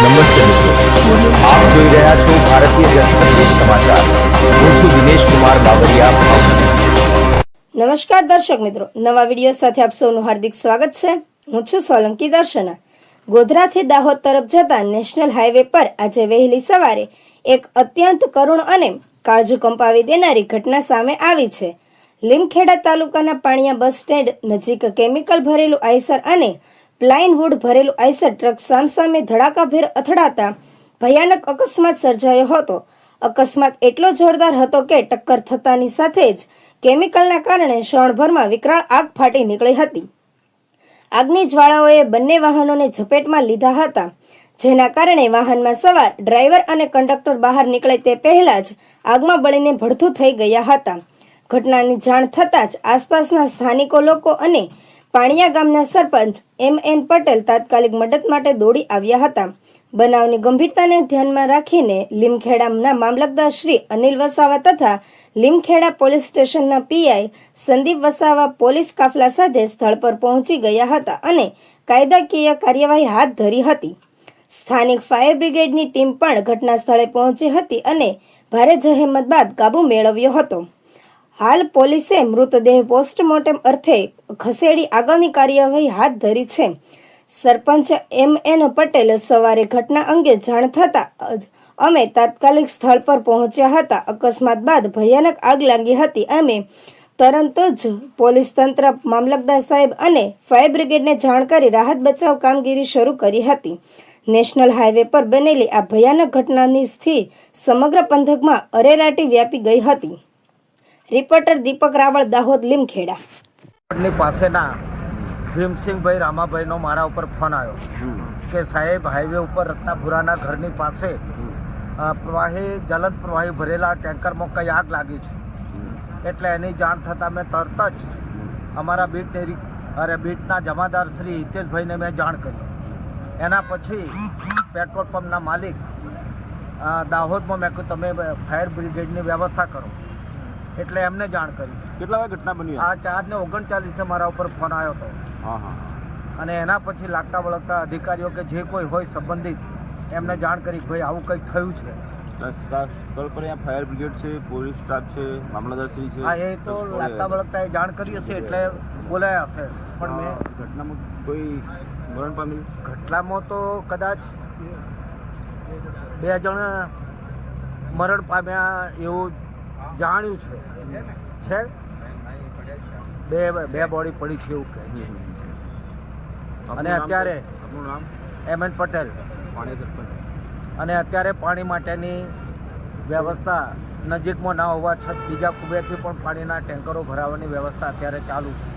નમસ્તે મિત્રો, આપ જોઈ રહ્યા છો ભારતીય જનસંદેશ સમાચાર. હું છું દિનેશ કુમાર બાબરિયા, ભાવનગર. નમસ્કાર દર્શક મિત્રો, નવા વિડીયો સાથે આપ સૌનું હાર્દિક સ્વાગત છે. હું છું સોલંકી દર્શના. ગોધરાથી દાહોદ તરફ જતા નેશનલ હાઈવે પર આજે વહેલી સવારે એક અત્યંત કરુણ અને કાળજુ કંપાવી દેનારી ઘટના સામે આવી છે. લીમખેડા તાલુકાના પાણીયા બસ સ્ટેન્ડ નજીક કેમિકલ ભરેલું આઈસર અને પ્લાયવુડ ભરેલું આઈસર ટ્રક સામસામે ધડાકાભેર અથડાતા ભયાનક અકસ્માત સર્જાયો હતો. અકસ્માત એટલો જોરદાર હતો કે ટક્કર થતાની સાથે જ કેમિકલના કારણે ક્ષણભરમાં વિકરાળ આગ ફાટી નીકળી હતી. આગની જ્વાળાઓએ બંને વાહનોને ઝપેટમાં લીધા હતા, જેના કારણે વાહનમાં સવાર ડ્રાઈવર અને કંડક્ટર બહાર નીકળે તે પહેલા જ આગમાં બળીને ભડથું થઈ ગયા હતા. ઘટનાની જાણ થતાં જ આસપાસના સ્થાનિકો લોકો અને પાણીયા ગામના સરપંચ MN પટેલ તાત્કાલિક મદદ માટે દોડી આવ્યા હતા. બનાવની ગંભીરતાને ધ્યાનમાં રાખીને લીમખેડાના મામલતદાર શ્રી અનિલ વસાવા તથા લીમખેડા પોલીસ સ્ટેશનના PI સંદીપ વસાવા પોલીસ કાફલા સાથે સ્થળ પર પહોંચી ગયા હતા અને કાયદાકીય કાર્યવાહી હાથ ધરી હતી. સ્થાનિક ફાયર બ્રિગેડની ટીમ પણ ઘટના સ્થળે પહોંચી હતી અને ભારે જહેમત બાદ કાબુ મેળવ્યો હતો. હાલ પોલીસે મૃતદેહ પોસ્ટમોર્ટમ અર્થે ખસેડી આગળની કાર્યવાહી હાથ ધરી છે. સરપંચ MN પટેલ સવારે ઘટના અંગે જાણ થતા અમે તાત્કાલિક સ્થળ પર પહોંચ્યા હતા. અકસ્માત બાદ ભયાનક આગ લાગી હતી. અમે તરત જ પોલીસ તંત્ર, મામલતદાર સાહેબ અને ફાયર બ્રિગેડને જાણ કરી રાહત બચાવ કામગીરી શરૂ કરી હતી. નેશનલ હાઈવે પર બનેલી આ ભયાનક ઘટનાથી સમગ્ર પંથકમાં અરેરાટી વ્યાપી ગઈ હતી. રિપોર્ટર દીપક રાવળ, દાહોદ, લીમખેડા. પાસેના ભીમસિંહભાઈ રામાભાઈનો મારા ઉપર ફોન આવ્યો કે સાહેબ, હાઈવે ઉપર રત્નાપુરાના ઘરની પાસે જલદ પ્રવાહી ભરેલા ટેન્કરમાં કઈ આગ લાગી છે. એટલે એની જાણ થતાં મેં તરત જ અમારા બીટના જમાદાર શ્રી હિતેશભાઈને મેં જાણ કરી. એના પછી પેટ્રોલ પંપના માલિક દાહોદમાં મેં કહ્યું તમે ફાયર બ્રિગેડની વ્યવસ્થા કરો, એટલે એમને જાણ કરી. કેટલા વાગે ઘટના બની? આ 4:39 મારા ઉપર ફોન આવ્યો હતો. અને એના પછી લાગતા વળગતા અધિકારીઓ કે જે કોઈ હોય સંબંધિત એમને જાણ કરી ભાઈ આવું કંઈક થયું છે. સ્થળ પર ફાયર બ્રિગેડ છે, પોલીસ સ્ટાફ છે, મામલતદારશ્રી છે. હા, એ તો લાગતા વળગતા એ જાણ કરી હશે એટલે બોલાયા હશે. પણ મેં ઘટનામાં કોઈ મરણ પામેલ? ઘટનામાં તો કદાચ 2 જણ મરણ પામ્યા એવું જાણ્યું છે. બે બોડી પડી છે એવું કહે છે. અને અત્યારે આપનું નામ? MN પટેલ. અને અત્યારે પાણી માટેની વ્યવસ્થા નજીકમાં ના હોવા છતાં બીજા કુબેરથી પણ પાણીના ટેન્કરો ભરાવાની વ્યવસ્થા અત્યારે ચાલુ છે.